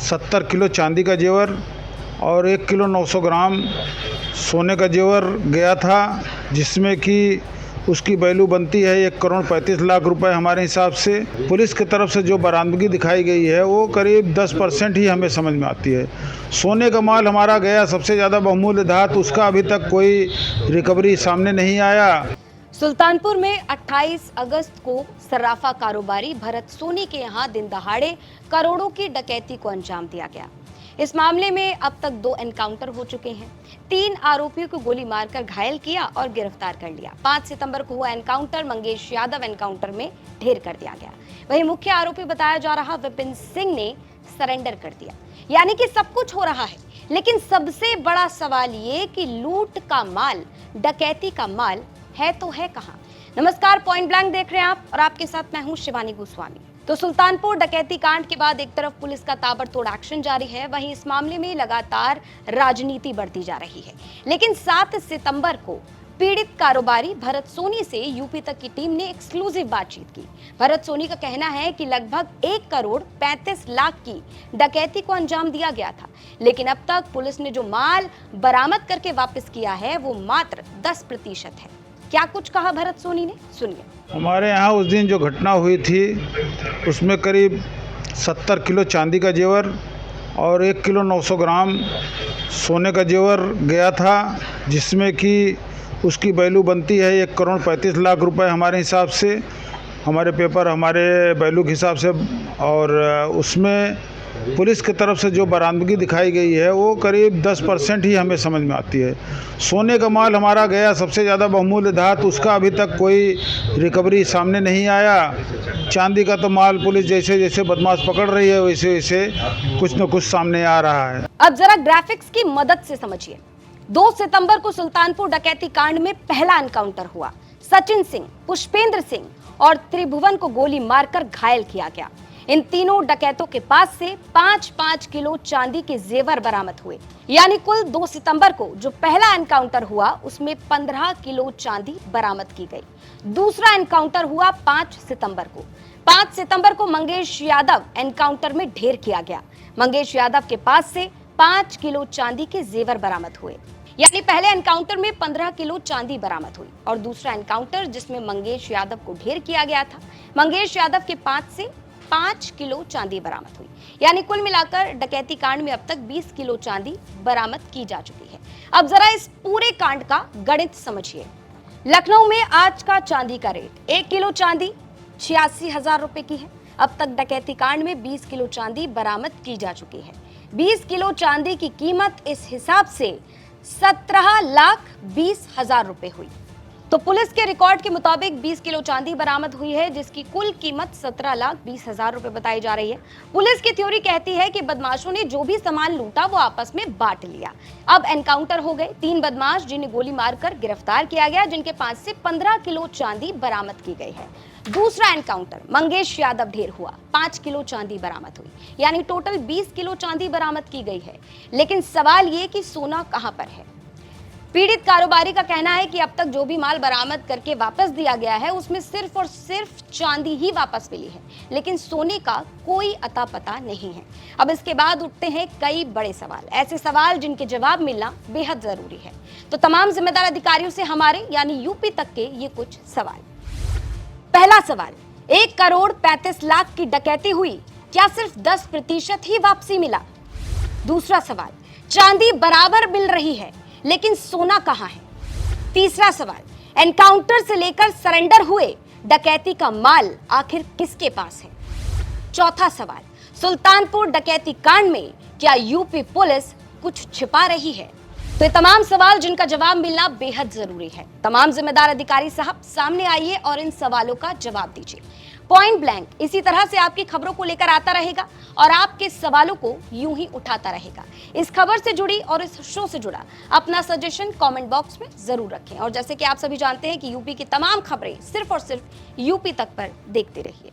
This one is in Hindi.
70 किलो चांदी का जेवर और 1 किलो 900 ग्राम सोने का जेवर गया था, जिसमें कि उसकी वैल्यू बनती है 1,35 लाख रुपए हमारे हिसाब से। पुलिस की तरफ से जो बरामदगी दिखाई गई है वो करीब 10% ही हमें समझ में आती है। सोने का माल हमारा गया सबसे ज़्यादा बहुमूल्य धातु, उसका अभी तक कोई रिकवरी सामने नहीं आया। सुल्तानपुर में 28 अगस्त को सर्राफा कारोबारी भरत सोनी के यहां दिन दहाड़े करोड़ों की डकैती को अंजाम दिया गया। इस मामले में अब तक 2 एनकाउंटर हो चुके हैं। 3 आरोपियों को गोली मारकर घायल किया और गिरफ्तार कर लिया। 5 सितंबर को हुआ एनकाउंटर मंगेश यादव एनकाउंटर में ढेर कर दिया गया। वहीं मुख्य आरोपी बताया जा रहा विपिन सिंह ने सरेंडर कर दिया। यानी कि सब कुछ हो रहा है, लेकिन सबसे बड़ा सवाल ये कि लूट का माल, डकैती का माल है तो है कहां? नमस्कार, पॉइंट ब्लैंक देख रहे हैं आप और आपके साथ मैं हूं शिवानी गोस्वामी। तो सुल्तानपुर डकैती कांड के बाद एक तरफ पुलिस का ताबड़तोड़ एक्शन जारी है, वहीं इस मामले में लगातार राजनीति बढ़ती जा रही है। लेकिन 7 सितंबर को पीड़ित कारोबारी भरत सोनी से यूपी तक की टीम ने एक्सक्लूसिव बातचीत की। भरत सोनी का कहना है कि लगभग 1 करोड़ 35 लाख की डकैती को अंजाम दिया गया था, लेकिन अब तक पुलिस ने जो माल बरामद करके वापस किया है वो मात्र 10% है। क्या कुछ कहा भरत सोनी ने, सुनिए। हमारे यहाँ उस दिन जो घटना हुई थी उसमें करीब 70 किलो चांदी का जेवर और 1 किलो 900 ग्राम सोने का जेवर गया था, जिसमें कि उसकी वैल्यू बनती है 1,35 लाख रुपए हमारे हिसाब से, हमारे पेपर हमारे वैल्यू के हिसाब से। और उसमें पुलिस की तरफ से जो बरामदगी दिखाई गई है वो करीब 10% ही हमें समझ में आती है। सोने का माल हमारा गया सबसे ज़्यादा बहुमूल्य धातु, उसका अभी तक कोई रिकवरी सामने नहीं आया। चांदी का तो माल पुलिस जैसे जैसे बदमाश पकड़ रही है वैसे वैसे कुछ न कुछ सामने आ रहा है। अब जरा ग्राफिक्स की मदद से समझिए। 2 सितंबर को सुल्तानपुर डकैती कांड में पहला एनकाउंटर हुआ। सचिन सिंह, पुष्पेंद्र सिंह और त्रिभुवन को गोली मारकर घायल किया गया। इन तीनों डकैतों के पास से 5-5 किलो चांदी के जेवर बरामद हुए। यानी कुल 2 सितंबर को जो पहला एनकाउंटर हुआ उसमें 15 किलो चांदी बरामद की गई। दूसरा एनकाउंटर हुआ 5 सितंबर को। 5 सितंबर को मंगेश यादव एनकाउंटर में ढेर किया गया। मंगेश यादव के पास से 5 किलो चांदी के जेवर बरामद हुए। यानी पहले एनकाउंटर में 15 किलो चांदी बरामद हुई और दूसरा एनकाउंटर जिसमें मंगेश यादव को ढेर किया गया था, मंगेश यादव के 5 किलो चांदी बरामद हुई। यानी कुल मिलाकर डकैती कांड में अब तक 20 किलो चांदी बरामद की जा चुकी है। अब जरा इस पूरे कांड का गणित समझिए। लखनऊ में आज का चांदी का रेट 1 किलो चांदी 86,000 रुपए की है। अब तक डकैती कांड में 20 किलो चांदी बरामद की जा चुकी है। 20 किलो चांदी की कीमत इस हिसाब से 17,20,000 रुपए हुई। तो पुलिस के रिकॉर्ड के मुताबिक 20 किलो चांदी बरामद हुई है, जिसकी कुल कीमत 17,20,000 रुपए बताई जा रही है। पुलिस की थ्योरी कहती है कि बदमाशों ने जो भी सामान लूटा वो आपस में बांट लिया। अब एनकाउंटर हो गए। 3 बदमाश जिन्हें गोली मारकर गिरफ्तार किया गया, जिनके पास से 15 किलो चांदी बरामद की गई है। दूसरा एनकाउंटर मंगेश यादव ढेर हुआ, 5 किलो चांदी बरामद हुई। यानी टोटल 20 किलो चांदी बरामद की गई है। लेकिन सवाल ये कि सोना कहां पर है? पीड़ित कारोबारी का कहना है कि अब तक जो भी माल बरामद करके वापस दिया गया है उसमें सिर्फ और सिर्फ चांदी ही वापस मिली है, लेकिन सोने का कोई अता पता नहीं है। अब इसके बाद उठते हैं कई बड़े सवाल, ऐसे सवाल जिनके जवाब मिलना बेहद जरूरी है। तो तमाम जिम्मेदार अधिकारियों से हमारे यानी यूपी तक के ये कुछ सवाल। पहला सवाल, 1 करोड़ 35 लाख की डकैती हुई, क्या सिर्फ 10% ही वापसी मिला? दूसरा सवाल, चांदी बराबर मिल रही है लेकिन सोना कहां है? तीसरा सवाल, एनकाउंटर से लेकर सरेंडर हुए डकैती का माल आखिर किसके पास है? चौथा सवाल, सुल्तानपुर डकैती कांड में क्या यूपी पुलिस कुछ छिपा रही है? तो ये तमाम सवाल जिनका जवाब मिलना बेहद जरूरी है। तमाम जिम्मेदार अधिकारी साहब सामने आइए और इन सवालों का जवाब दीजिए। पॉइंट ब्लैंक इसी तरह से आपकी खबरों को लेकर आता रहेगा और आपके सवालों को यूं ही उठाता रहेगा। इस खबर से जुड़ी और इस शो से जुड़ा अपना सजेशन कमेंट बॉक्स में जरूर रखें। और जैसे कि आप सभी जानते हैं कि यूपी की तमाम खबरें सिर्फ और सिर्फ यूपी तक पर देखते रहिए।